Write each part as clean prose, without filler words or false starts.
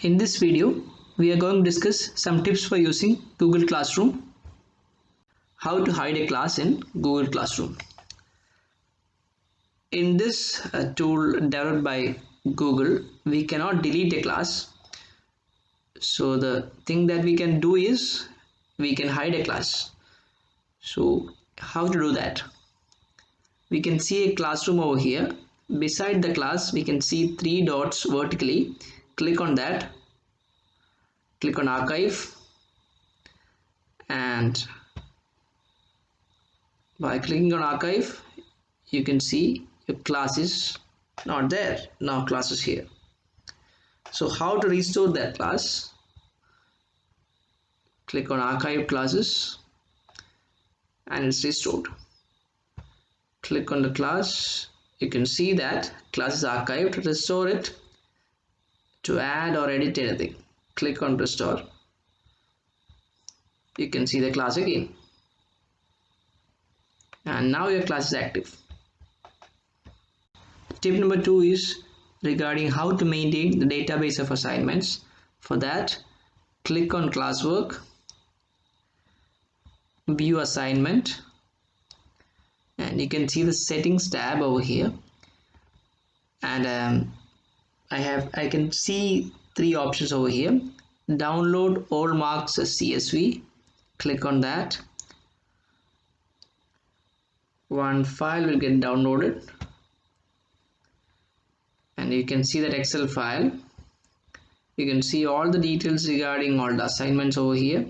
In this video, we are going to discuss some tips for using Google Classroom. How to hide a class in Google Classroom. In this tool developed by Google, we cannot delete a class. So the thing that we can do is we can hide a class. So how to do that? We can see a classroom over here. Beside the class, we can see three dots vertically. Click on that. Click on archive, and by clicking on archive you can see your class is not there. Now class is here. So how to restore that class? Click on archive classes and it's restored. Click on the class, you can see that class is archived. Restore it. To add or edit anything, click on restore. You can see the class again, and now your class is active. Tip number 2 is regarding how to maintain the database of assignments. For that, click on classwork, view assignment, and you can see the settings tab over here, and I can see three options over here. Download all marks as CSV. Click on that. One file will get downloaded, and you can see that Excel file. You can see all the details regarding all the assignments over here,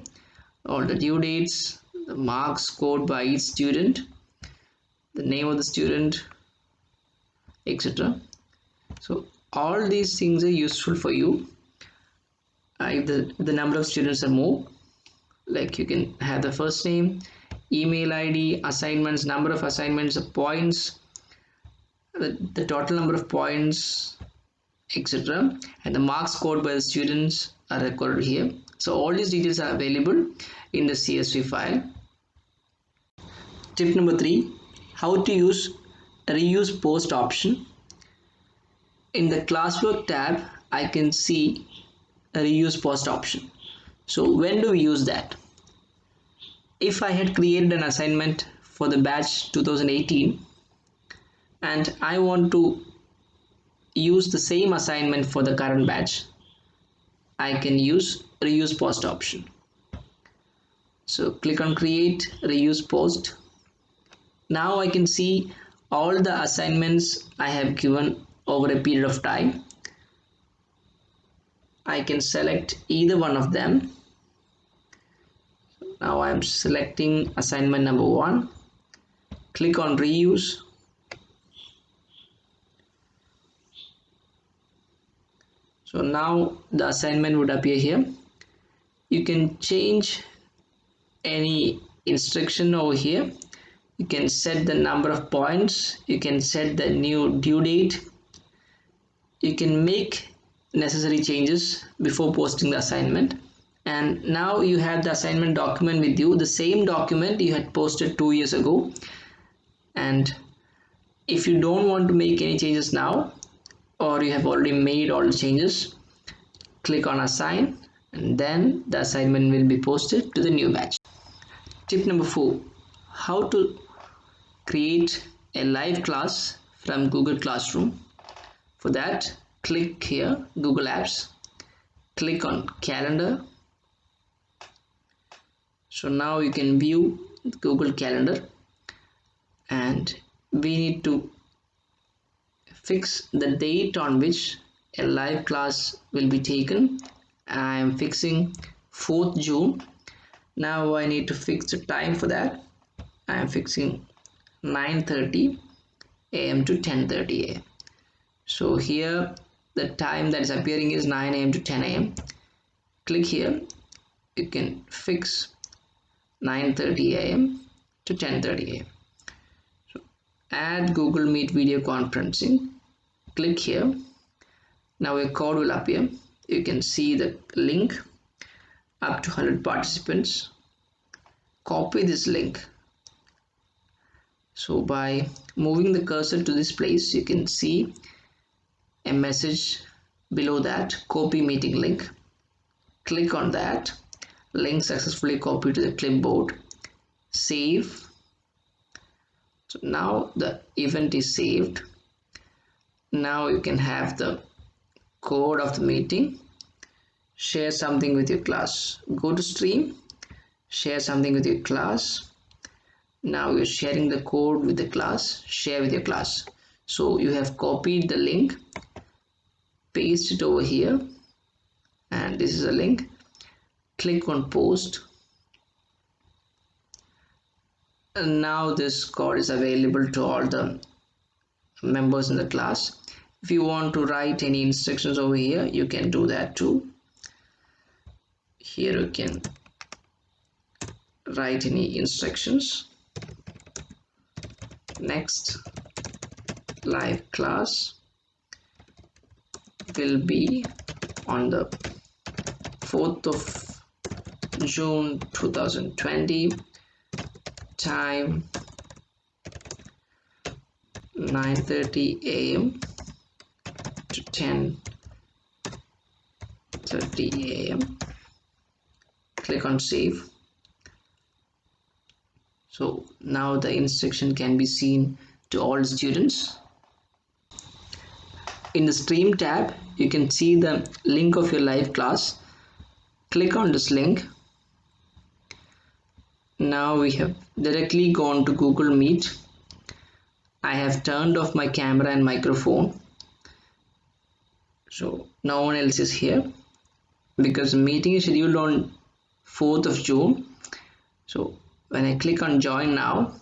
all the due dates, the marks scored by each student, the name of the student, etc. So all these things are useful for you if the number of students are more. Like you can have the first name, email ID, assignments, number of assignments, points, the total number of points, etc. and the marks scored by the students are recorded here. So all these details are available in the CSV file. Tip number 3, how to use reuse post option. In the classwork tab, I can see a reuse post option. So when do we use that? If I had created an assignment for the batch 2018 and I want to use the same assignment for the current batch, I can use reuse post option. So click on create reuse post. Now I can see all the assignments I have given over a period of time. I can select either one of them. Now I am selecting assignment number 1. Click on reuse. So now the assignment would appear here. You can change any instruction over here. You can set the number of points. You can set the new due date. You can make necessary changes before posting the assignment. And now you have the assignment document with you, the same document you had posted 2 years ago. And if you don't want to make any changes now, or you have already made all the changes, click on assign, and then the assignment will be posted to the new batch. Tip number 4, how to create a live class from Google Classroom. For that, click here, Google Apps, click on calendar. So now you can view Google Calendar, and we need to fix the date on which a live class will be taken. I am fixing 4th June. Now I need to fix the time for that. I am fixing 9:30 AM to 10:30 AM. So here the time that is appearing is 9 AM to 10 AM. Click here. You can fix 9:30 AM to 10:30 AM. So add Google Meet video conferencing. Click here. Now a code will appear. You can see the link up to 100 participants. Copy this link. So by moving the cursor to this place, you can see a message below that, copy meeting link. Click on that. Link successfully copied to the clipboard. Save. So now the event is saved. Now you can have the code of the meeting. Share something with your class. Go to stream. Share something with your class. Now you're sharing the code with the class. Share with your class. So you have copied the link, paste it over here, and this is a link. Click on post, and now this code is available to all the members in the class. If you want to write any instructions over here, you can do that too. Here you can write any instructions. Next live class will be on the 4th of June 2020, time 9:30 a.m. to 10:30 a.m. Click on save. So now the instruction can be seen to all students. In the stream tab, you can see the link of your live class. Click on this link. Now we have directly gone to Google Meet. I have turned off my camera and microphone, so no one else is here because the meeting is scheduled on 4th of June. So when I click on join now,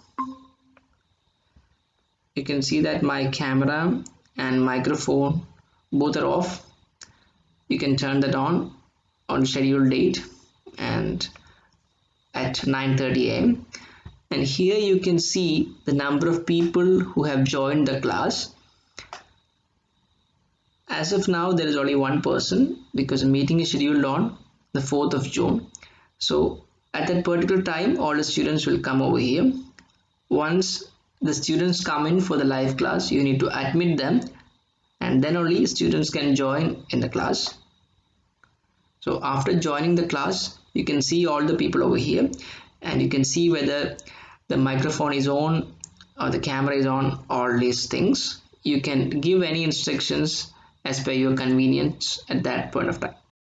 you can see that my camera and microphone both are off. You can turn that on scheduled date and at 9:30 a.m. and here you can see the number of people who have joined the class. As of now, there is only one person because the meeting is scheduled on the 4th of June. So at that particular time, all the students will come over here. Once the students come in for the live class, you need to admit them, and then only students can join in the class. So after joining the class, you can see all the people over here, and you can see whether the microphone is on or the camera is on, all these things. You can give any instructions as per your convenience at that point of time.